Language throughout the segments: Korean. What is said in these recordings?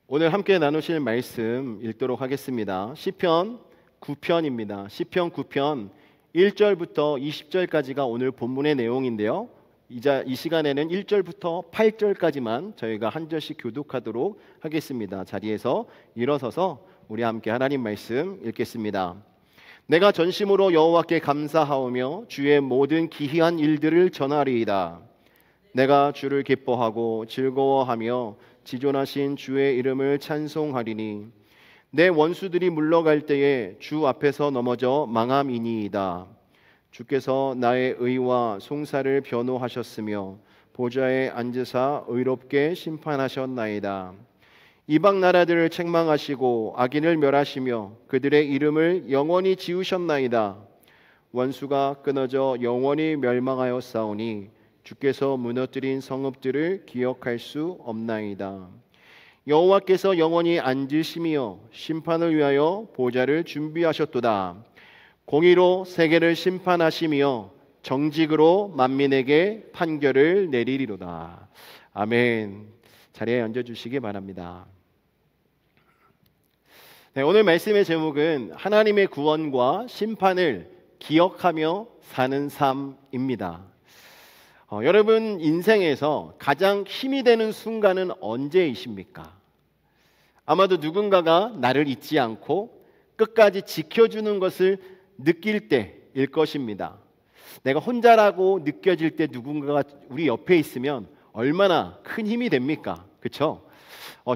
오늘 함께 나누실 말씀 읽도록 하겠습니다. 시편 9편입니다. 시편 9편 1절부터 20절까지가 오늘 본문의 내용인데요. 이 시간에는 1절부터 8절까지만 저희가 한 절씩 교독하도록 하겠습니다. 자리에서 일어서서 우리 함께 하나님 말씀 읽겠습니다. 내가 전심으로 여호와께 감사하오며 주의 모든 기이한 일들을 전하리이다. 내가 주를 기뻐하고 즐거워하며 지존하신 주의 이름을 찬송하리니 내 원수들이 물러갈 때에 주 앞에서 넘어져 망함이니이다. 주께서 나의 의와 송사를 변호하셨으며 보좌에 앉으사 의롭게 심판하셨나이다. 이방 나라들을 책망하시고 악인을 멸하시며 그들의 이름을 영원히 지우셨나이다. 원수가 끊어져 영원히 멸망하였사오니 주께서 무너뜨린 성읍들을 기억할 수 없나이다. 여호와께서 영원히 앉으시며 심판을 위하여 보좌를 준비하셨도다. 공의로 세계를 심판하시며 정직으로 만민에게 판결을 내리리로다. 아멘. 자리에 앉아주시기 바랍니다. 네, 오늘 말씀의 제목은 하나님의 구원과 심판을 기억하며 사는 삶입니다. 여러분 인생에서 가장 힘이 되는 순간은 언제이십니까? 아마도 누군가가 나를 잊지 않고 끝까지 지켜주는 것을 느낄 때일 것입니다. 내가 혼자라고 느껴질 때 누군가가 우리 옆에 있으면 얼마나 큰 힘이 됩니까? 그렇죠?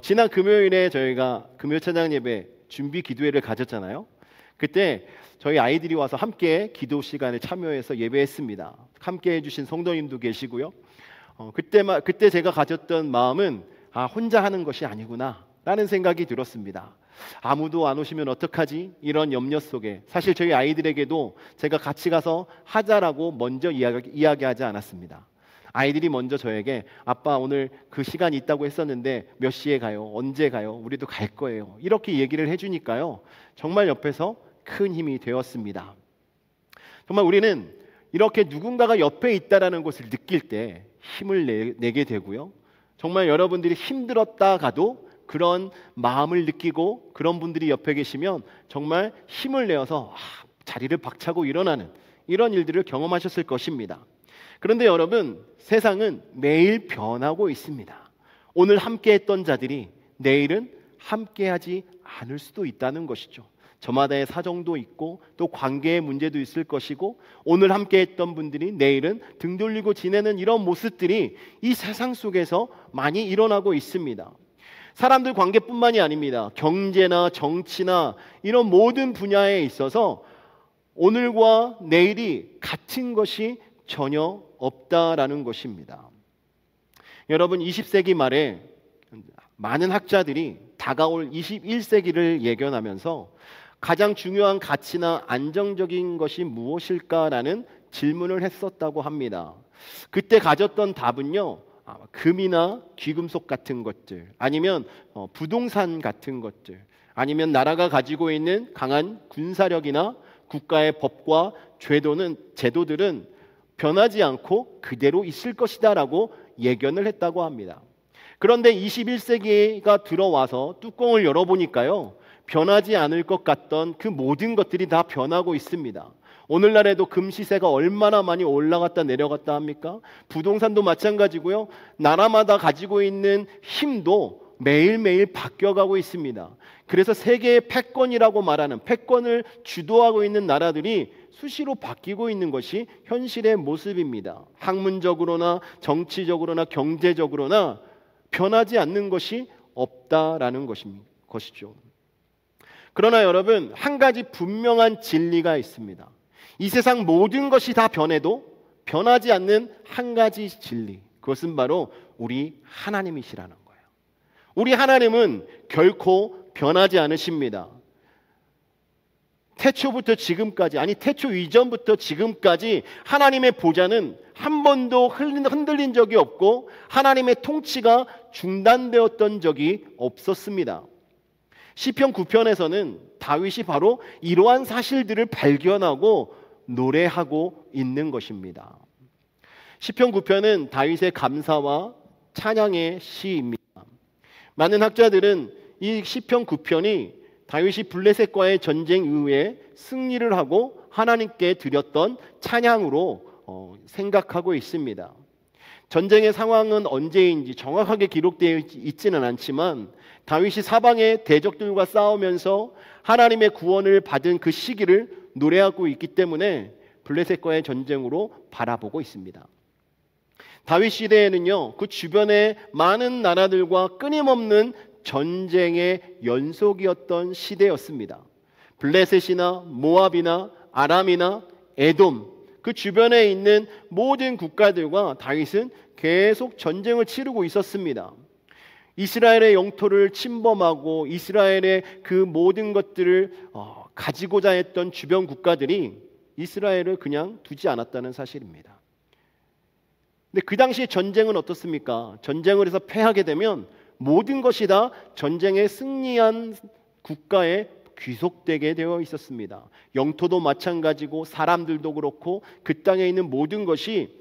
지난 금요일에 저희가 금요 찬양 예배 준비 기도회를 가졌잖아요. 그때 저희 아이들이 와서 함께 기도 시간에 참여해서 예배했습니다. 함께 해주신 성도님도 계시고요. 그때 제가 가졌던 마음은 혼자 하는 것이 아니구나 라는 생각이 들었습니다. 아무도 안 오시면 어떡하지? 이런 염려 속에 사실 저희 아이들에게도 제가 같이 가서 하자라고 먼저 이야기하지 않았습니다. 아이들이 먼저 저에게 아빠 오늘 그 시간 있다고 했었는데 몇 시에 가요? 언제 가요? 우리도 갈 거예요. 이렇게 얘기를 해주니까요. 정말 옆에서 큰 힘이 되었습니다. 정말 우리는 이렇게 누군가가 옆에 있다라는 것을 느낄 때 힘을 내게 되고요. 정말 여러분들이 힘들었다가도 그런 마음을 느끼고 그런 분들이 옆에 계시면 정말 힘을 내어서 자리를 박차고 일어나는 이런 일들을 경험하셨을 것입니다. 그런데 여러분, 세상은 매일 변하고 있습니다. 오늘 함께했던 자들이 내일은 함께하지 않을 수도 있다는 것이죠. 저마다의 사정도 있고 또 관계의 문제도 있을 것이고 오늘 함께했던 분들이 내일은 등 돌리고 지내는 이런 모습들이 이 세상 속에서 많이 일어나고 있습니다. 사람들 관계뿐만이 아닙니다. 경제나 정치나 이런 모든 분야에 있어서 오늘과 내일이 같은 것이 전혀 없다라는 것입니다. 여러분 20세기 말에 많은 학자들이 다가올 21세기를 예견하면서 가장 중요한 가치나 안정적인 것이 무엇일까라는 질문을 했었다고 합니다. 그때 가졌던 답은요. 금이나 귀금속 같은 것들 아니면 부동산 같은 것들 아니면 나라가 가지고 있는 강한 군사력이나 국가의 법과 제도들은 변하지 않고 그대로 있을 것이다 라고 예견을 했다고 합니다. 그런데 21세기가 들어와서 뚜껑을 열어보니까요. 변하지 않을 것 같던 그 모든 것들이 다 변하고 있습니다. 오늘날에도 금 시세가 얼마나 많이 올라갔다 내려갔다 합니까? 부동산도 마찬가지고요. 나라마다 가지고 있는 힘도 매일매일 바뀌어가고 있습니다. 그래서 세계의 패권이라고 말하는 패권을 주도하고 있는 나라들이 수시로 바뀌고 있는 것이 현실의 모습입니다. 학문적으로나 정치적으로나 경제적으로나 변하지 않는 것이 없다라는 것이죠. 그러나 여러분 한 가지 분명한 진리가 있습니다. 이 세상 모든 것이 다 변해도 변하지 않는 한 가지 진리, 그것은 바로 우리 하나님이시라는 거예요. 우리 하나님은 결코 변하지 않으십니다. 태초부터 지금까지, 아니 태초 이전부터 지금까지 하나님의 보좌는 한 번도 흔들린 적이 없고 하나님의 통치가 중단되었던 적이 없었습니다. 시편 9편에서는 다윗이 바로 이러한 사실들을 발견하고 노래하고 있는 것입니다. 시편 9편은 다윗의 감사와 찬양의 시입니다. 많은 학자들은 이 시편 9편이 다윗이 블레셋과의 전쟁 이후에 승리를 하고 하나님께 드렸던 찬양으로 생각하고 있습니다. 전쟁의 상황은 언제인지 정확하게 기록되어 있지는 않지만 다윗이 사방의 대적들과 싸우면서 하나님의 구원을 받은 그 시기를 노래하고 있기 때문에 블레셋과의 전쟁으로 바라보고 있습니다. 다윗 시대에는요, 그 주변의 많은 나라들과 끊임없는 전쟁의 연속이었던 시대였습니다. 블레셋이나 모압이나 아람이나 에돔, 그 주변에 있는 모든 국가들과 다윗은 계속 전쟁을 치르고 있었습니다. 이스라엘의 영토를 침범하고 이스라엘의 그 모든 것들을 가지고자 했던 주변 국가들이 이스라엘을 그냥 두지 않았다는 사실입니다. 근데 그 당시에 전쟁은 어떻습니까? 전쟁을 해서 패하게 되면 모든 것이 다 전쟁에 승리한 국가에 귀속되게 되어 있었습니다. 영토도 마찬가지고 사람들도 그렇고 그 땅에 있는 모든 것이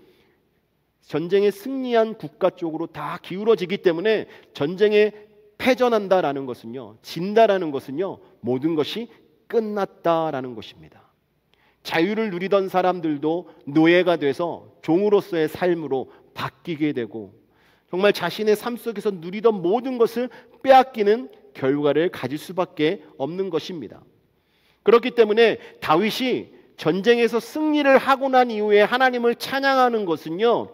전쟁에 승리한 국가 쪽으로 다 기울어지기 때문에 전쟁에 패전한다라는 것은요, 진다라는 것은요, 모든 것이 끝났다라는 것입니다. 자유를 누리던 사람들도 노예가 돼서 종으로서의 삶으로 바뀌게 되고 정말 자신의 삶 속에서 누리던 모든 것을 빼앗기는 결과를 가질 수밖에 없는 것입니다. 그렇기 때문에 다윗이 전쟁에서 승리를 하고 난 이후에 하나님을 찬양하는 것은요,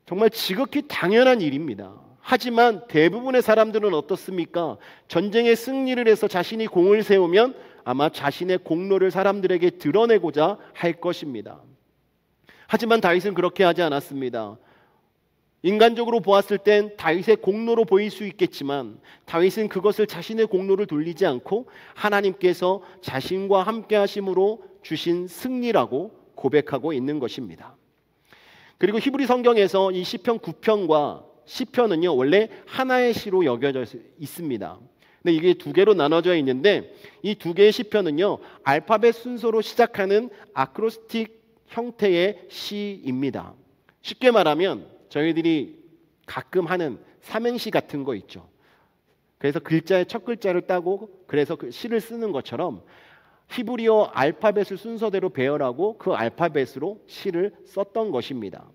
정말 지극히 당연한 일입니다. 하지만 대부분의 사람들은 어떻습니까? 전쟁에 승리를 해서 자신이 공을 세우면 아마 자신의 공로를 사람들에게 드러내고자 할 것입니다. 하지만 다윗은 그렇게 하지 않았습니다. 인간적으로 보았을 땐 다윗의 공로로 보일 수 있겠지만 다윗은 그것을 자신의 공로를 돌리지 않고 하나님께서 자신과 함께 하심으로 주신 승리라고 고백하고 있는 것입니다. 그리고 히브리 성경에서 이 시편 9편과 시편은요, 원래 하나의 시로 여겨져 있습니다. 근데 이게 두 개로 나눠져 있는데 이 두 개의 시편은요, 알파벳 순서로 시작하는 아크로스틱 형태의 시입니다. 쉽게 말하면 저희들이 가끔 하는 삼행시 같은 거 있죠. 그래서 글자의 첫 글자를 따고 그래서 그 시를 쓰는 것처럼 히브리어 알파벳을 순서대로 배열하고 그 알파벳으로 시를 썼던 것입니다.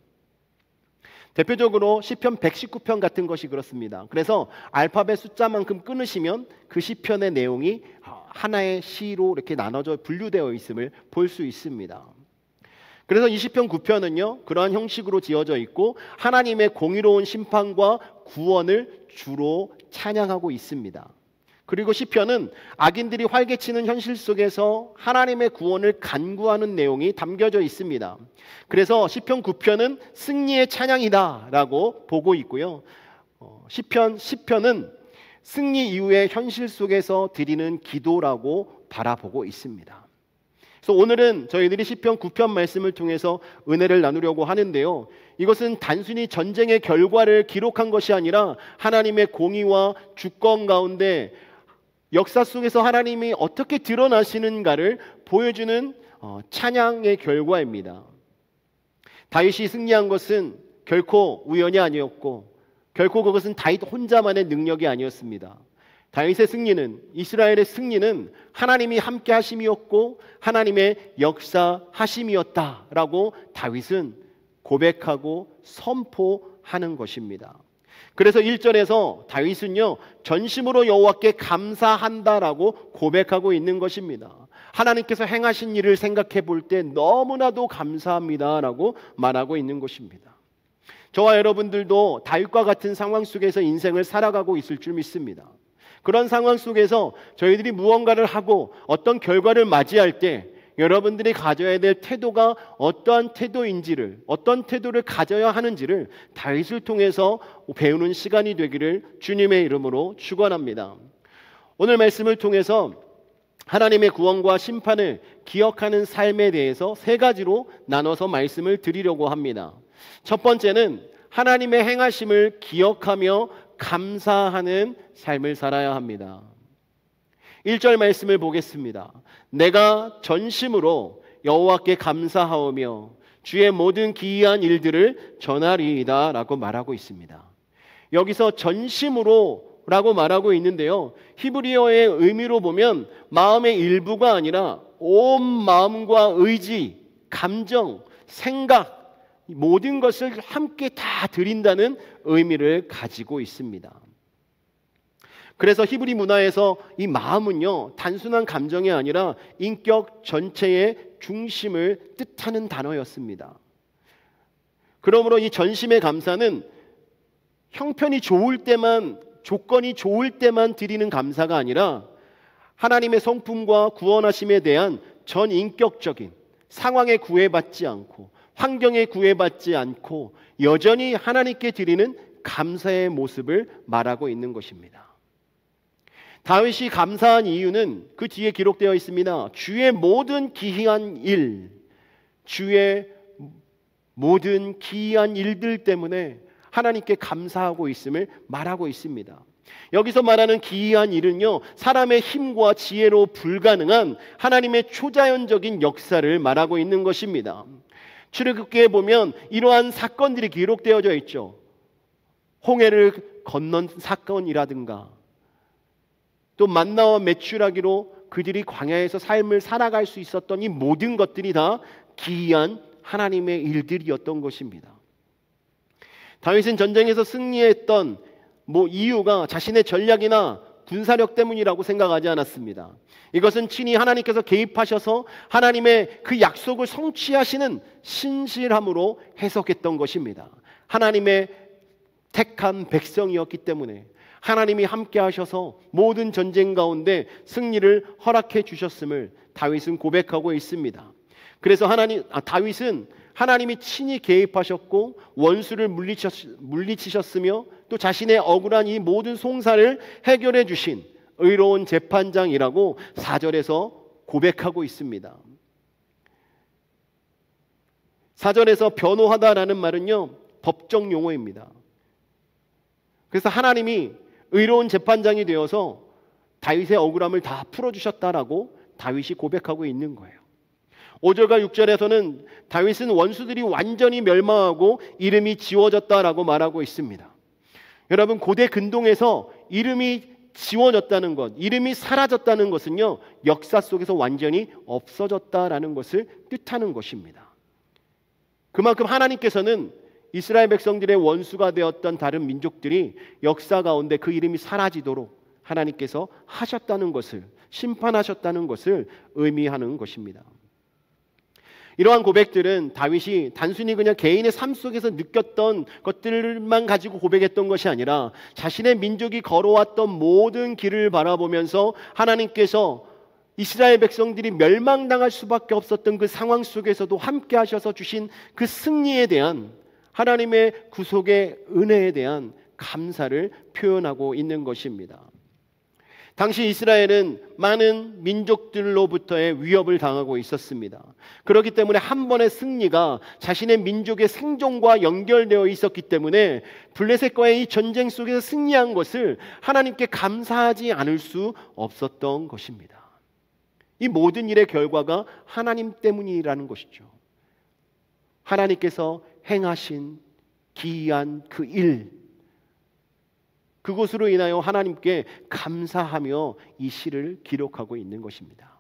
대표적으로 시편 119편 같은 것이 그렇습니다. 그래서 알파벳 숫자만큼 끊으시면 그 시편의 내용이 하나의 시로 이렇게 나눠져 분류되어 있음을 볼 수 있습니다. 그래서 이 시편 9편은요, 그러한 형식으로 지어져 있고 하나님의 공의로운 심판과 구원을 주로 찬양하고 있습니다. 그리고 시편은 악인들이 활개치는 현실 속에서 하나님의 구원을 간구하는 내용이 담겨져 있습니다. 그래서 시편 9편은 승리의 찬양이다라고 보고 있고요. 시편 10편은 승리 이후의 현실 속에서 드리는 기도라고 바라보고 있습니다. 그래서 오늘은 저희들이 시편 9편 말씀을 통해서 은혜를 나누려고 하는데요. 이것은 단순히 전쟁의 결과를 기록한 것이 아니라 하나님의 공의와 주권 가운데 역사 속에서 하나님이 어떻게 드러나시는가를 보여주는 찬양의 결과입니다. 다윗이 승리한 것은 결코 우연이 아니었고 결코 그것은 다윗 혼자만의 능력이 아니었습니다. 다윗의 승리는, 이스라엘의 승리는 하나님이 함께 하심이었고 하나님의 역사하심이었다라고 다윗은 고백하고 선포하는 것입니다. 그래서 1절에서 다윗은요, 전심으로 여호와께 감사한다라고 고백하고 있는 것입니다. 하나님께서 행하신 일을 생각해 볼 때 너무나도 감사합니다라고 말하고 있는 것입니다. 저와 여러분들도 다윗과 같은 상황 속에서 인생을 살아가고 있을 줄 믿습니다. 그런 상황 속에서 저희들이 무언가를 하고 어떤 결과를 맞이할 때 여러분들이 가져야 될 태도가 어떠한 태도인지를, 어떤 태도를 가져야 하는지를 다윗을 통해서 배우는 시간이 되기를 주님의 이름으로 축원합니다. 오늘 말씀을 통해서 하나님의 구원과 심판을 기억하는 삶에 대해서 세 가지로 나눠서 말씀을 드리려고 합니다. 첫 번째는 하나님의 행하심을 기억하며 감사하는 삶을 살아야 합니다. 1절 말씀을 보겠습니다. 내가 전심으로 여호와께 감사하오며 주의 모든 기이한 일들을 전하리이다 라고 말하고 있습니다. 여기서 전심으로 라고 말하고 있는데요. 히브리어의 의미로 보면 마음의 일부가 아니라 온 마음과 의지, 감정, 생각, 모든 것을 함께 다 드린다는 의미를 가지고 있습니다. 그래서 히브리 문화에서 이 마음은요, 단순한 감정이 아니라 인격 전체의 중심을 뜻하는 단어였습니다. 그러므로 이 전심의 감사는 형편이 좋을 때만, 조건이 좋을 때만 드리는 감사가 아니라 하나님의 성품과 구원하심에 대한 전 인격적인 상황에 구애받지 않고 환경에 구애받지 않고 여전히 하나님께 드리는 감사의 모습을 말하고 있는 것입니다. 다윗이 감사한 이유는 그 뒤에 기록되어 있습니다. 주의 모든 기이한 일, 주의 모든 기이한 일들 때문에 하나님께 감사하고 있음을 말하고 있습니다. 여기서 말하는 기이한 일은요, 사람의 힘과 지혜로 불가능한 하나님의 초자연적인 역사를 말하고 있는 것입니다. 출애굽기에 보면 이러한 사건들이 기록되어져 있죠. 홍해를 건넌 사건이라든가, 또 만나와 메추라기로 그들이 광야에서 삶을 살아갈 수 있었던 이 모든 것들이 다 기이한 하나님의 일들이었던 것입니다. 다윗은 전쟁에서 승리했던 이유가 자신의 전략이나 군사력 때문이라고 생각하지 않았습니다. 이것은 친히 하나님께서 개입하셔서 하나님의 그 약속을 성취하시는 신실함으로 해석했던 것입니다. 하나님의 택한 백성이었기 때문에 하나님이 함께 하셔서 모든 전쟁 가운데 승리를 허락해 주셨음을 다윗은 고백하고 있습니다. 그래서 다윗은 하나님이 친히 개입하셨고 원수를 물리치셨으며 또 자신의 억울한 이 모든 송사를 해결해 주신 의로운 재판장이라고 4절에서 고백하고 있습니다. 4절에서 변호하다라는 말은요, 법정 용어입니다. 그래서 하나님이 의로운 재판장이 되어서 다윗의 억울함을 다 풀어주셨다라고 다윗이 고백하고 있는 거예요. 5절과 6절에서는 다윗은 원수들이 완전히 멸망하고 이름이 지워졌다라고 말하고 있습니다. 여러분, 고대 근동에서 이름이 지워졌다는 것, 이름이 사라졌다는 것은요, 역사 속에서 완전히 없어졌다라는 것을 뜻하는 것입니다. 그만큼 하나님께서는 이스라엘 백성들의 원수가 되었던 다른 민족들이 역사 가운데 그 이름이 사라지도록 하나님께서 하셨다는 것을, 심판하셨다는 것을 의미하는 것입니다. 이러한 고백들은 다윗이 단순히 그냥 개인의 삶 속에서 느꼈던 것들만 가지고 고백했던 것이 아니라 자신의 민족이 걸어왔던 모든 길을 바라보면서 하나님께서 이스라엘 백성들이 멸망당할 수밖에 없었던 그 상황 속에서도 함께 하셔서 주신 그 승리에 대한 하나님의 구속의 은혜에 대한 감사를 표현하고 있는 것입니다. 당시 이스라엘은 많은 민족들로부터의 위협을 당하고 있었습니다. 그렇기 때문에 한 번의 승리가 자신의 민족의 생존과 연결되어 있었기 때문에 블레셋과의 이 전쟁 속에서 승리한 것을 하나님께 감사하지 않을 수 없었던 것입니다. 이 모든 일의 결과가 하나님 때문이라는 것이죠. 하나님께서 행하신 기이한 그 일, 그것으로 인하여 하나님께 감사하며 이 시를 기록하고 있는 것입니다.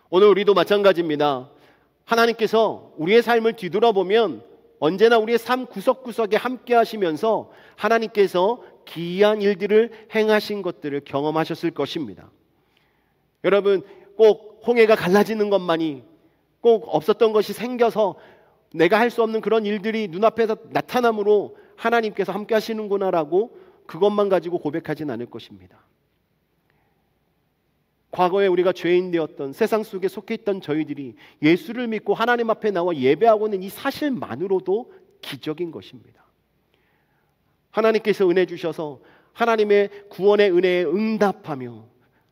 오늘 우리도 마찬가지입니다. 하나님께서 우리의 삶을 뒤돌아보면 언제나 우리의 삶 구석구석에 함께 하시면서 하나님께서 기이한 일들을 행하신 것들을 경험하셨을 것입니다. 여러분, 꼭 홍해가 갈라지는 것만이, 꼭 없었던 것이 생겨서 내가 할 수 없는 그런 일들이 눈앞에서 나타남으로 하나님께서 함께 하시는구나라고 그것만 가지고 고백하진 않을 것입니다. 과거에 우리가 죄인 되었던, 세상 속에 속해 있던 저희들이 예수를 믿고 하나님 앞에 나와 예배하고 있는 이 사실만으로도 기적인 것입니다. 하나님께서 은혜 주셔서 하나님의 구원의 은혜에 응답하며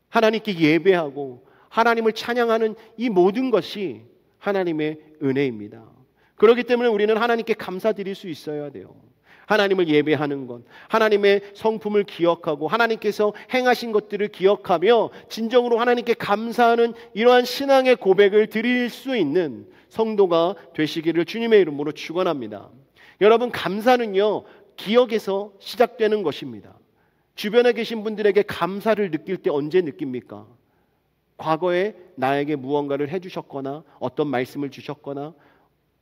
하나님께 예배하고 하나님을 찬양하는 이 모든 것이 하나님의 은혜입니다. 그렇기 때문에 우리는 하나님께 감사드릴 수 있어야 돼요. 하나님을 예배하는 것, 하나님의 성품을 기억하고 하나님께서 행하신 것들을 기억하며 진정으로 하나님께 감사하는 이러한 신앙의 고백을 드릴 수 있는 성도가 되시기를 주님의 이름으로 축원합니다. 여러분, 감사는요, 기억에서 시작되는 것입니다. 주변에 계신 분들에게 감사를 느낄 때 언제 느낍니까? 과거에 나에게 무언가를 해주셨거나 어떤 말씀을 주셨거나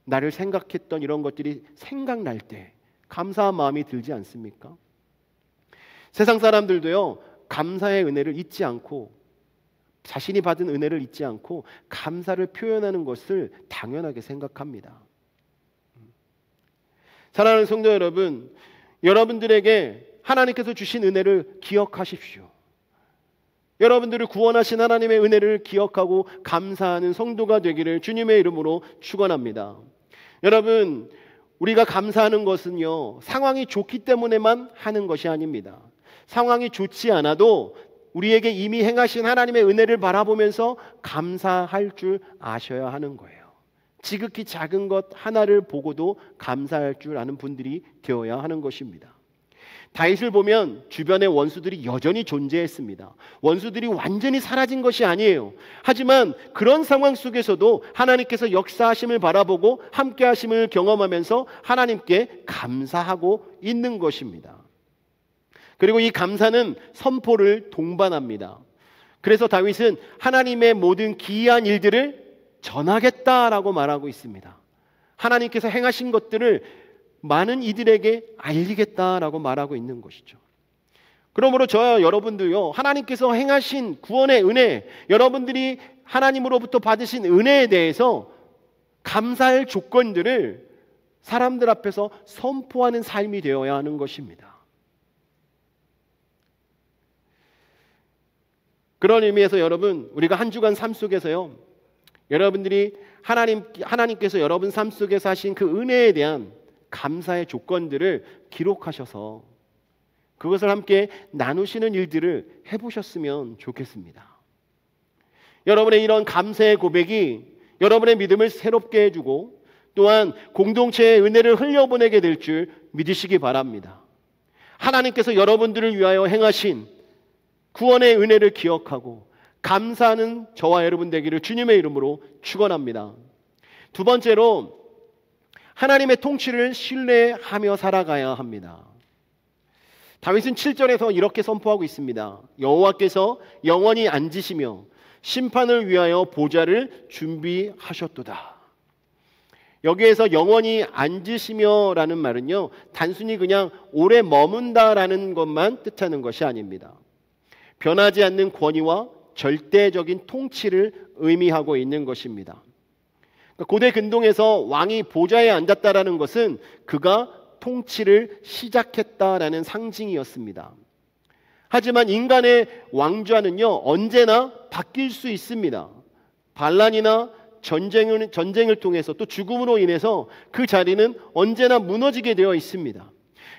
나를 생각했던 이런 것들이 생각날 때 감사한 마음이 들지 않습니까? 세상 사람들도요, 감사의 은혜를 잊지 않고 자신이 받은 은혜를 잊지 않고 감사를 표현하는 것을 당연하게 생각합니다. 사랑하는 성도 여러분, 여러분들에게 하나님께서 주신 은혜를 기억하십시오. 여러분들을 구원하신 하나님의 은혜를 기억하고 감사하는 성도가 되기를 주님의 이름으로 축원합니다. 여러분, 우리가 감사하는 것은요, 상황이 좋기 때문에만 하는 것이 아닙니다. 상황이 좋지 않아도 우리에게 이미 행하신 하나님의 은혜를 바라보면서 감사할 줄 아셔야 하는 거예요. 지극히 작은 것 하나를 보고도 감사할 줄 아는 분들이 되어야 하는 것입니다. 다윗을 보면 주변의 원수들이 여전히 존재했습니다. 원수들이 완전히 사라진 것이 아니에요. 하지만 그런 상황 속에서도 하나님께서 역사하심을 바라보고 함께 하심을 경험하면서 하나님께 감사하고 있는 것입니다. 그리고 이 감사는 선포를 동반합니다. 그래서 다윗은 하나님의 모든 기이한 일들을 전하겠다라고 말하고 있습니다. 하나님께서 행하신 것들을 많은 이들에게 알리겠다라고 말하고 있는 것이죠. 그러므로 저와 여러분도요, 하나님께서 행하신 구원의 은혜, 여러분들이 하나님으로부터 받으신 은혜에 대해서 감사할 조건들을 사람들 앞에서 선포하는 삶이 되어야 하는 것입니다. 그런 의미에서 여러분, 우리가 한 주간 삶 속에서요, 여러분들이 하나님께서 여러분 삶 속에서 하신 그 은혜에 대한 감사의 조건들을 기록하셔서 그것을 함께 나누시는 일들을 해보셨으면 좋겠습니다. 여러분의 이런 감사의 고백이 여러분의 믿음을 새롭게 해주고 또한 공동체의 은혜를 흘려보내게 될 줄 믿으시기 바랍니다. 하나님께서 여러분들을 위하여 행하신 구원의 은혜를 기억하고 감사하는 저와 여러분 되기를 주님의 이름으로 축원합니다. 두 번째로, 하나님의 통치를 신뢰하며 살아가야 합니다. 다윗은 7절에서 이렇게 선포하고 있습니다. 여호와께서 영원히 앉으시며 심판을 위하여 보좌를 준비하셨도다. 여기에서 영원히 앉으시며라는 말은요, 단순히 그냥 오래 머문다라는 것만 뜻하는 것이 아닙니다. 변하지 않는 권위와 절대적인 통치를 의미하고 있는 것입니다. 고대 근동에서 왕이 보좌에 앉았다라는 것은 그가 통치를 시작했다라는 상징이었습니다. 하지만 인간의 왕좌는요, 언제나 바뀔 수 있습니다. 반란이나 전쟁을 통해서 또 죽음으로 인해서 그 자리는 언제나 무너지게 되어 있습니다.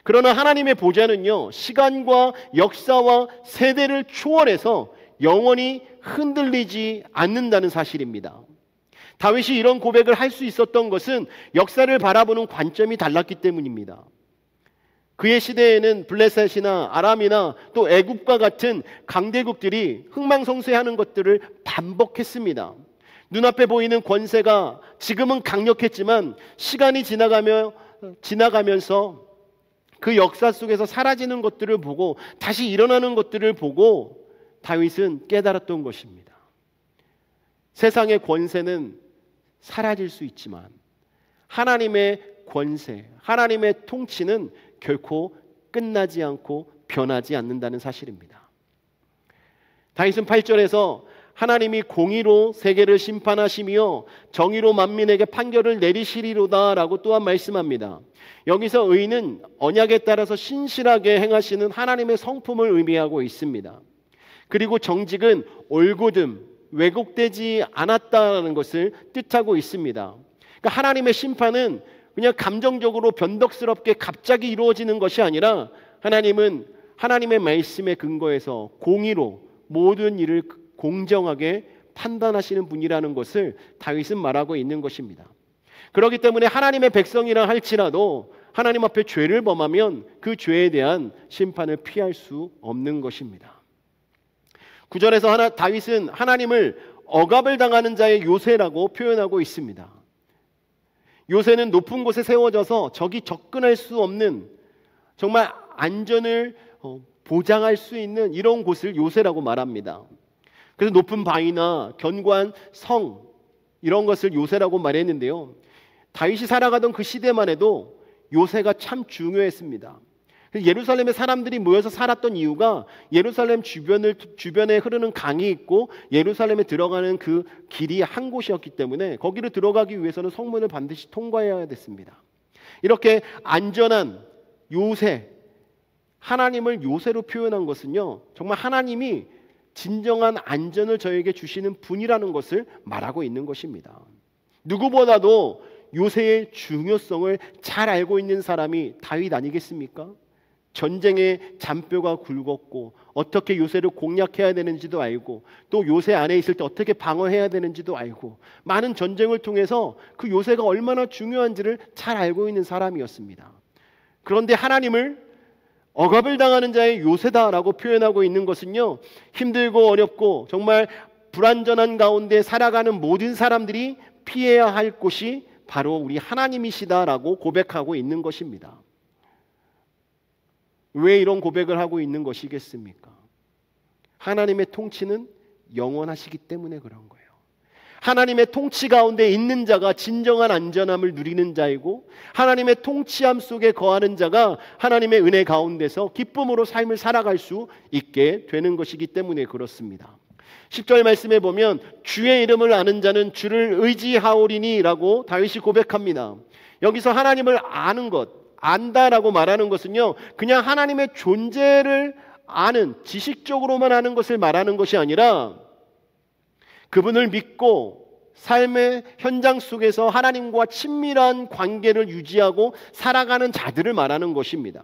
그러나 하나님의 보좌는요, 시간과 역사와 세대를 초월해서 영원히 흔들리지 않는다는 사실입니다. 다윗이 이런 고백을 할 수 있었던 것은 역사를 바라보는 관점이 달랐기 때문입니다. 그의 시대에는 블레셋이나 아람이나 또 애굽과 같은 강대국들이 흥망성쇠하는 것들을 반복했습니다. 눈앞에 보이는 권세가 지금은 강력했지만 시간이 지나가면서 그 역사 속에서 사라지는 것들을 보고 다시 일어나는 것들을 보고 다윗은 깨달았던 것입니다. 세상의 권세는 사라질 수 있지만 하나님의 권세, 하나님의 통치는 결코 끝나지 않고 변하지 않는다는 사실입니다. 다윗은 8절에서 하나님이 공의로 세계를 심판하시며 정의로 만민에게 판결을 내리시리로다 라고 또한 말씀합니다. 여기서 의는 언약에 따라서 신실하게 행하시는 하나님의 성품을 의미하고 있습니다. 그리고 정직은 올곧음, 왜곡되지 않았다는 것을 뜻하고 있습니다. 그러니까 하나님의 심판은 그냥 감정적으로 변덕스럽게 갑자기 이루어지는 것이 아니라 하나님은 하나님의 말씀에 근거해서 공의로 모든 일을 공정하게 판단하시는 분이라는 것을 다윗은 말하고 있는 것입니다. 그렇기 때문에 하나님의 백성이라 할지라도 하나님 앞에 죄를 범하면 그 죄에 대한 심판을 피할 수 없는 것입니다. 9절에서 다윗은 하나님을 억압을 당하는 자의 요새라고 표현하고 있습니다. 요새는 높은 곳에 세워져서 적이 접근할 수 없는 정말 안전을 보장할 수 있는 이런 곳을 요새라고 말합니다. 그래서 높은 바위나 견고한 성 이런 것을 요새라고 말했는데요. 다윗이 살아가던 그 시대만 해도 요새가 참 중요했습니다. 예루살렘에 사람들이 모여서 살았던 이유가 예루살렘 주변에 흐르는 강이 있고 예루살렘에 들어가는 그 길이 한 곳이었기 때문에 거기를 들어가기 위해서는 성문을 반드시 통과해야 됐습니다. 이렇게 안전한 요새, 하나님을 요새로 표현한 것은요, 정말 하나님이 진정한 안전을 저에게 주시는 분이라는 것을 말하고 있는 것입니다. 누구보다도 요새의 중요성을 잘 알고 있는 사람이 다윗 아니겠습니까? 전쟁의 잔뼈가 굵었고 어떻게 요새를 공략해야 되는지도 알고 또 요새 안에 있을 때 어떻게 방어해야 되는지도 알고 많은 전쟁을 통해서 그 요새가 얼마나 중요한지를 잘 알고 있는 사람이었습니다. 그런데 하나님을 억압을 당하는 자의 요새다라고 표현하고 있는 것은요, 힘들고 어렵고 정말 불완전한 가운데 살아가는 모든 사람들이 피해야 할 곳이 바로 우리 하나님이시다라고 고백하고 있는 것입니다. 왜 이런 고백을 하고 있는 것이겠습니까? 하나님의 통치는 영원하시기 때문에 그런 거예요. 하나님의 통치 가운데 있는 자가 진정한 안전함을 누리는 자이고 하나님의 통치함 속에 거하는 자가 하나님의 은혜 가운데서 기쁨으로 삶을 살아갈 수 있게 되는 것이기 때문에 그렇습니다. 10절 말씀에 보면 주의 이름을 아는 자는 주를 의지하오리니 라고 다윗이 고백합니다. 여기서 하나님을 아는 것, 안다라고 말하는 것은요, 그냥 하나님의 존재를 아는, 지식적으로만 아는 것을 말하는 것이 아니라 그분을 믿고 삶의 현장 속에서 하나님과 친밀한 관계를 유지하고 살아가는 자들을 말하는 것입니다.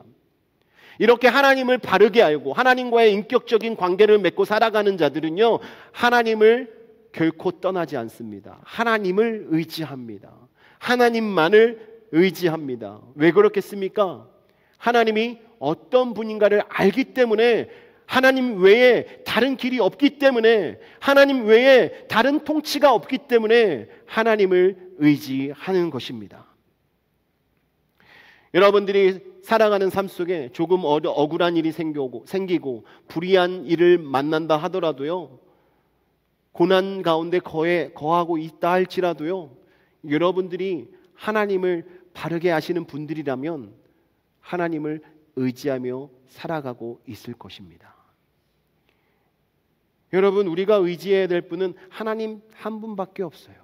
이렇게 하나님을 바르게 알고 하나님과의 인격적인 관계를 맺고 살아가는 자들은요, 하나님을 결코 떠나지 않습니다. 하나님을 의지합니다. 하나님만을 의지합니다. 왜 그렇겠습니까? 하나님이 어떤 분인가를 알기 때문에, 하나님 외에 다른 길이 없기 때문에, 하나님 외에 다른 통치가 없기 때문에 하나님을 의지하는 것입니다. 여러분들이 살아가는 삶 속에 조금 억울한 일이 생기고 불의한 일을 만난다 하더라도요, 고난 가운데 거하고 있다 할지라도요, 여러분들이 하나님을 바르게 아시는 분들이라면 하나님을 의지하며 살아가고 있을 것입니다. 여러분, 우리가 의지해야 될 분은 하나님 한 분밖에 없어요.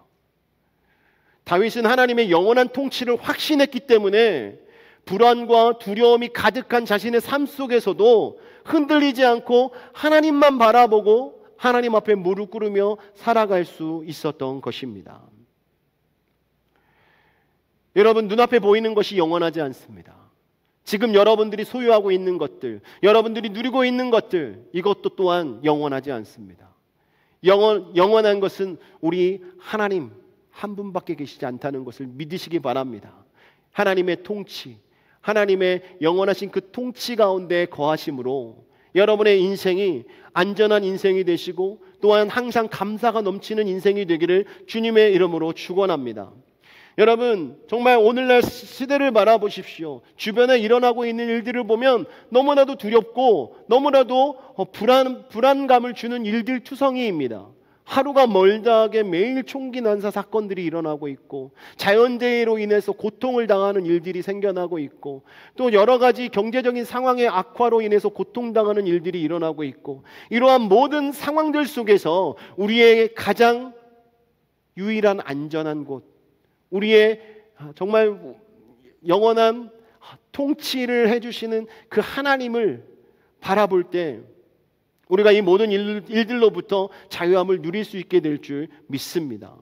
다윗은 하나님의 영원한 통치를 확신했기 때문에 불안과 두려움이 가득한 자신의 삶 속에서도 흔들리지 않고 하나님만 바라보고 하나님 앞에 무릎 꿇으며 살아갈 수 있었던 것입니다. 여러분, 눈앞에 보이는 것이 영원하지 않습니다. 지금 여러분들이 소유하고 있는 것들, 여러분들이 누리고 있는 것들, 이것도 또한 영원하지 않습니다. 영원한 것은 우리 하나님 한 분밖에 계시지 않다는 것을 믿으시기 바랍니다. 하나님의 통치, 하나님의 영원하신 그 통치 가운데 거하심으로 여러분의 인생이 안전한 인생이 되시고 또한 항상 감사가 넘치는 인생이 되기를 주님의 이름으로 축원합니다. 여러분, 정말 오늘날 시대를 바라보십시오. 주변에 일어나고 있는 일들을 보면 너무나도 두렵고 너무나도 불안감을 주는 일들 투성이입니다. 하루가 멀다하게 매일 총기 난사 사건들이 일어나고 있고 자연재해로 인해서 고통을 당하는 일들이 생겨나고 있고 또 여러 가지 경제적인 상황의 악화로 인해서 고통당하는 일들이 일어나고 있고, 이러한 모든 상황들 속에서 우리의 가장 유일한 안전한 곳, 우리의 정말 영원한 통치를 해주시는 그 하나님을 바라볼 때 우리가 이 모든 일들로부터 자유함을 누릴 수 있게 될 줄 믿습니다.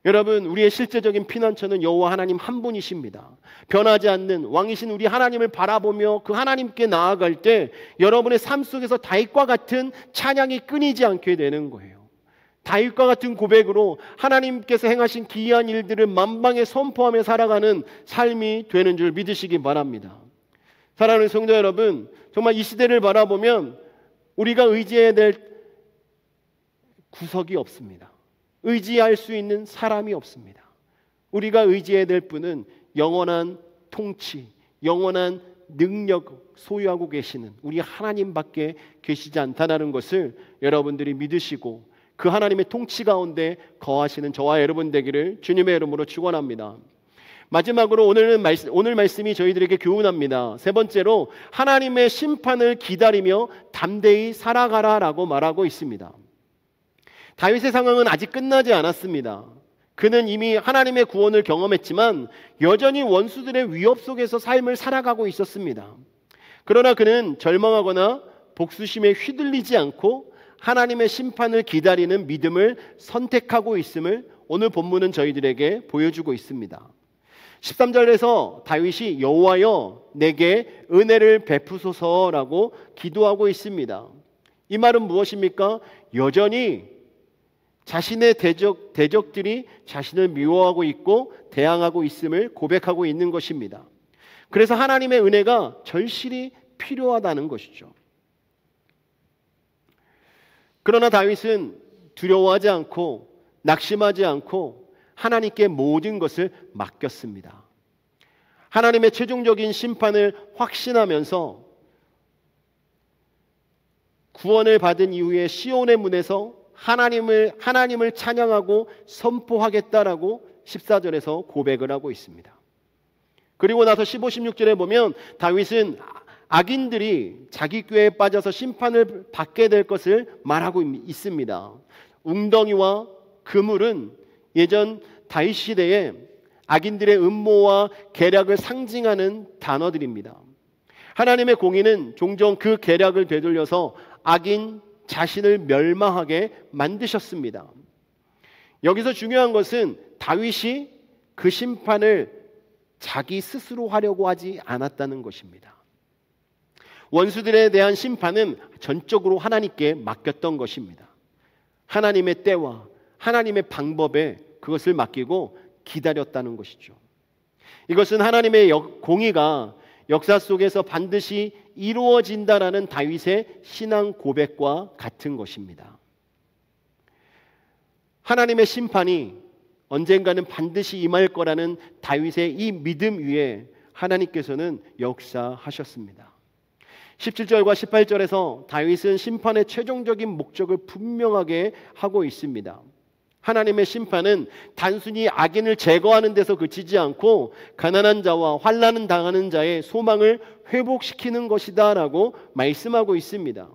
여러분, 우리의 실제적인 피난처는 여호와 하나님 한 분이십니다. 변하지 않는 왕이신 우리 하나님을 바라보며 그 하나님께 나아갈 때 여러분의 삶 속에서 다윗과 같은 찬양이 끊이지 않게 되는 거예요. 다윗과 같은 고백으로 하나님께서 행하신 기이한 일들을 만방에 선포하며 살아가는 삶이 되는 줄 믿으시기 바랍니다. 사랑하는 성도 여러분, 정말 이 시대를 바라보면 우리가 의지해야 될 구석이 없습니다. 의지할 수 있는 사람이 없습니다. 우리가 의지해야 될 분은 영원한 통치, 영원한 능력 소유하고 계시는 우리 하나님밖에 계시지 않다는 것을 여러분들이 믿으시고 그 하나님의 통치 가운데 거하시는 저와 여러분 되기를 주님의 이름으로 축원합니다. 마지막으로 오늘 말씀이 저희들에게 교훈합니다. 세 번째로 하나님의 심판을 기다리며 담대히 살아가라라고 말하고 있습니다. 다윗의 상황은 아직 끝나지 않았습니다. 그는 이미 하나님의 구원을 경험했지만 여전히 원수들의 위협 속에서 삶을 살아가고 있었습니다. 그러나 그는 절망하거나 복수심에 휘둘리지 않고 하나님의 심판을 기다리는 믿음을 선택하고 있음을 오늘 본문은 저희들에게 보여주고 있습니다. 13절에서 다윗이 여호와여 내게 은혜를 베푸소서라고 기도하고 있습니다. 이 말은 무엇입니까? 여전히 자신의 대적들이 자신을 미워하고 있고 대항하고 있음을 고백하고 있는 것입니다. 그래서 하나님의 은혜가 절실히 필요하다는 것이죠. 그러나 다윗은 두려워하지 않고 낙심하지 않고 하나님께 모든 것을 맡겼습니다. 하나님의 최종적인 심판을 확신하면서 구원을 받은 이후에 시온의 문에서 하나님을 찬양하고 선포하겠다라고 14절에서 고백을 하고 있습니다. 그리고 나서 15, 16절에 보면 다윗은 악인들이 자기 꾀에 빠져서 심판을 받게 될 것을 말하고 있습니다. 웅덩이와 그물은 예전 다윗 시대에 악인들의 음모와 계략을 상징하는 단어들입니다. 하나님의 공의는 종종 그 계략을 되돌려서 악인 자신을 멸망하게 만드셨습니다. 여기서 중요한 것은 다윗이 그 심판을 자기 스스로 하려고 하지 않았다는 것입니다. 원수들에 대한 심판은 전적으로 하나님께 맡겼던 것입니다. 하나님의 때와 하나님의 방법에 그것을 맡기고 기다렸다는 것이죠. 이것은 하나님의 공의가 역사 속에서 반드시 이루어진다라는 다윗의 신앙 고백과 같은 것입니다. 하나님의 심판이 언젠가는 반드시 임할 거라는 다윗의 이 믿음 위에 하나님께서는 역사하셨습니다. 17절과 18절에서 다윗은 심판의 최종적인 목적을 분명하게 하고 있습니다. 하나님의 심판은 단순히 악인을 제거하는 데서 그치지 않고 가난한 자와 환난을 당하는 자의 소망을 회복시키는 것이다 라고 말씀하고 있습니다.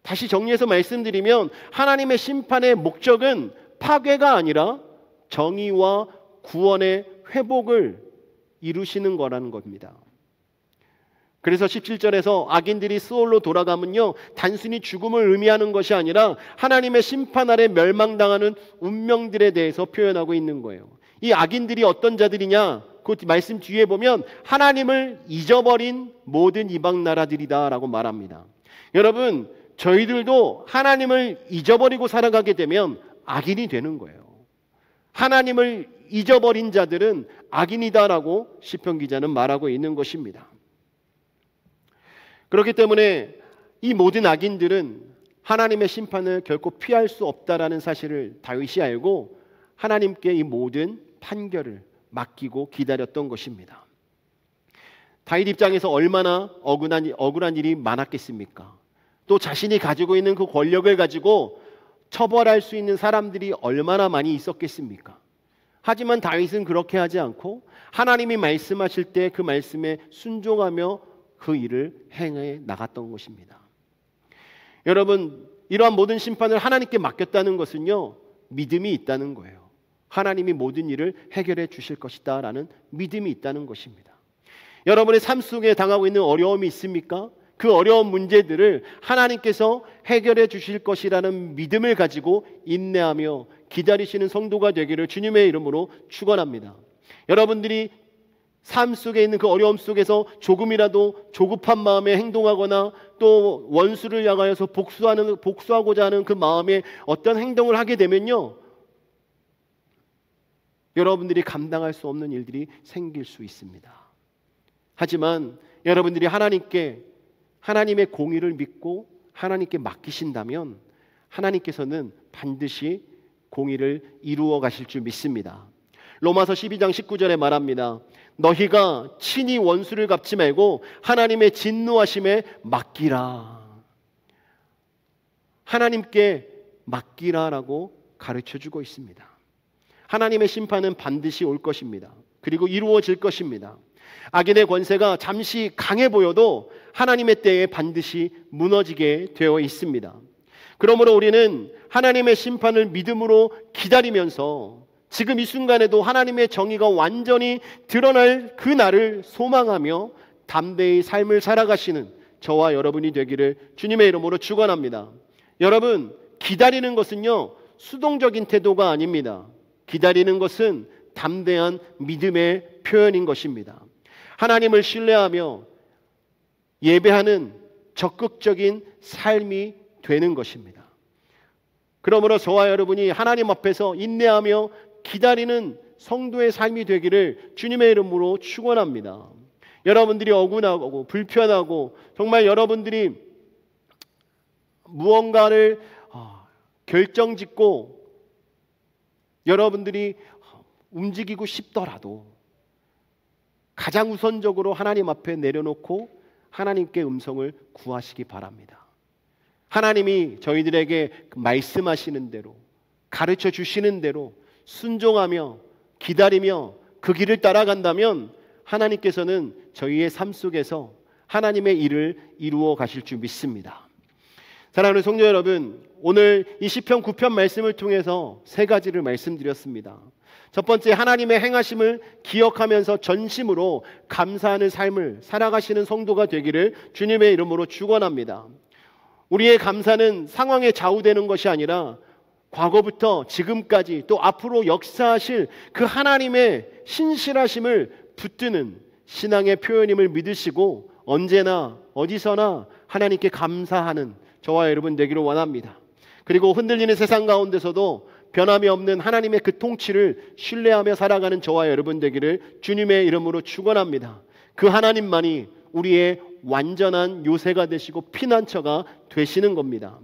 다시 정리해서 말씀드리면 하나님의 심판의 목적은 파괴가 아니라 정의와 구원의 회복을 이루시는 거라는 겁니다. 그래서 17절에서 악인들이 스올로 돌아가면요 단순히 죽음을 의미하는 것이 아니라 하나님의 심판 아래 멸망당하는 운명들에 대해서 표현하고 있는 거예요. 이 악인들이 어떤 자들이냐? 그 말씀 뒤에 보면 하나님을 잊어버린 모든 이방 나라들이다 라고 말합니다. 여러분 저희들도 하나님을 잊어버리고 살아가게 되면 악인이 되는 거예요. 하나님을 잊어버린 자들은 악인이다라고 시편 기자는 말하고 있는 것입니다. 그렇기 때문에 이 모든 악인들은 하나님의 심판을 결코 피할 수 없다라는 사실을 다윗이 알고 하나님께 이 모든 판결을 맡기고 기다렸던 것입니다. 다윗 입장에서 얼마나 억울한 일이 많았겠습니까? 또 자신이 가지고 있는 그 권력을 가지고 처벌할 수 있는 사람들이 얼마나 많이 있었겠습니까? 하지만 다윗은 그렇게 하지 않고 하나님이 말씀하실 때 그 말씀에 순종하며 그 일을 행해 나갔던 것입니다. 여러분 이러한 모든 심판을 하나님께 맡겼다는 것은요 믿음이 있다는 거예요. 하나님이 모든 일을 해결해 주실 것이다 라는 믿음이 있다는 것입니다. 여러분의 삶 속에 당하고 있는 어려움이 있습니까? 그 어려운 문제들을 하나님께서 해결해 주실 것이라는 믿음을 가지고 인내하며 기다리시는 성도가 되기를 주님의 이름으로 축원합니다. 여러분들이 삶 속에 있는 그 어려움 속에서 조금이라도 조급한 마음에 행동하거나 또 원수를 향하여서 복수하고자 하는 그 마음에 어떤 행동을 하게 되면요 여러분들이 감당할 수 없는 일들이 생길 수 있습니다. 하지만 여러분들이 하나님의 공의를 믿고 하나님께 맡기신다면 하나님께서는 반드시 공의를 이루어 가실 줄 믿습니다. 로마서 12장 19절에 말합니다. 너희가 친히 원수를 갚지 말고 하나님의 진노하심에 맡기라. 하나님께 맡기라라고 가르쳐주고 있습니다. 하나님의 심판은 반드시 올 것입니다. 그리고 이루어질 것입니다. 악인의 권세가 잠시 강해 보여도 하나님의 때에 반드시 무너지게 되어 있습니다. 그러므로 우리는 하나님의 심판을 믿음으로 기다리면서 지금 이 순간에도 하나님의 정의가 완전히 드러날 그 날을 소망하며 담대히 삶을 살아가시는 저와 여러분이 되기를 주님의 이름으로 축원합니다. 여러분, 기다리는 것은요, 수동적인 태도가 아닙니다. 기다리는 것은 담대한 믿음의 표현인 것입니다. 하나님을 신뢰하며 예배하는 적극적인 삶이 되는 것입니다. 그러므로 저와 여러분이 하나님 앞에서 인내하며 기다리는 성도의 삶이 되기를 주님의 이름으로 축원합니다. 여러분들이 억울하고 불편하고 정말 여러분들이 무언가를 결정짓고 여러분들이 움직이고 싶더라도 가장 우선적으로 하나님 앞에 내려놓고 하나님께 음성을 구하시기 바랍니다. 하나님이 저희들에게 말씀하시는 대로 가르쳐 주시는 대로 순종하며 기다리며 그 길을 따라간다면 하나님께서는 저희의 삶 속에서 하나님의 일을 이루어 가실 줄 믿습니다. 사랑하는 성도 여러분, 오늘 이 시편 9편 말씀을 통해서 세 가지를 말씀드렸습니다. 첫 번째, 하나님의 행하심을 기억하면서 전심으로 감사하는 삶을 살아가시는 성도가 되기를 주님의 이름으로 축원합니다. 우리의 감사는 상황에 좌우되는 것이 아니라 과거부터 지금까지 또 앞으로 역사하실 그 하나님의 신실하심을 붙드는 신앙의 표현임을 믿으시고 언제나 어디서나 하나님께 감사하는 저와 여러분 되기를 원합니다. 그리고 흔들리는 세상 가운데서도 변함이 없는 하나님의 그 통치를 신뢰하며 살아가는 저와 여러분 되기를 주님의 이름으로 축원합니다. 그 하나님만이 우리의 완전한 요새가 되시고 피난처가 되시는 겁니다.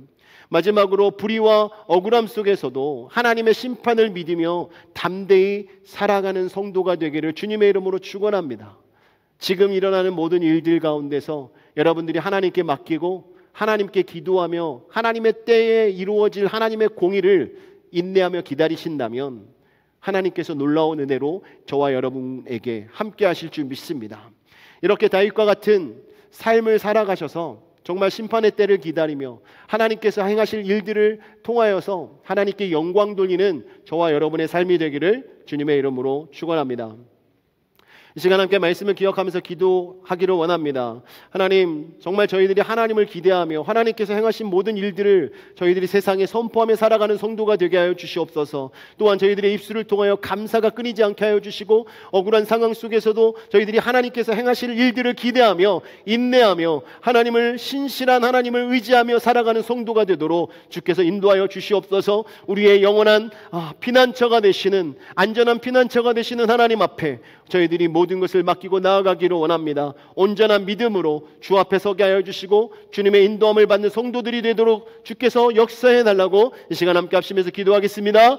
마지막으로 불의와 억울함 속에서도 하나님의 심판을 믿으며 담대히 살아가는 성도가 되기를 주님의 이름으로 축원합니다. 지금 일어나는 모든 일들 가운데서 여러분들이 하나님께 맡기고 하나님께 기도하며 하나님의 때에 이루어질 하나님의 공의를 인내하며 기다리신다면 하나님께서 놀라운 은혜로 저와 여러분에게 함께 하실 줄 믿습니다. 이렇게 다윗과 같은 삶을 살아가셔서 정말 심판의 때를 기다리며 하나님께서 행하실 일들을 통하여서 하나님께 영광 돌리는 저와 여러분의 삶이 되기를 주님의 이름으로 축원합니다. 이 시간 함께 말씀을 기억하면서 기도하기를 원합니다. 하나님, 정말 저희들이 하나님을 기대하며 하나님께서 행하신 모든 일들을 저희들이 세상에 선포하며 살아가는 성도가 되게 하여 주시옵소서. 또한 저희들의 입술을 통하여 감사가 끊이지 않게 하여 주시고 억울한 상황 속에서도 저희들이 하나님께서 행하실 일들을 기대하며 인내하며 하나님을 신실한 하나님을 의지하며 살아가는 성도가 되도록 주께서 인도하여 주시옵소서. 우리의 영원한 피난처가 되시는 안전한 피난처가 되시는 하나님 앞에 저희들이 모든 것을 맡기고 나아가기를 원합니다. 온전한 믿음으로 주 앞에 서게 하여 주시고 주님의 인도함을 받는 성도들이 되도록 주께서 역사해 달라고 이 시간 함께 합심해서 기도하겠습니다.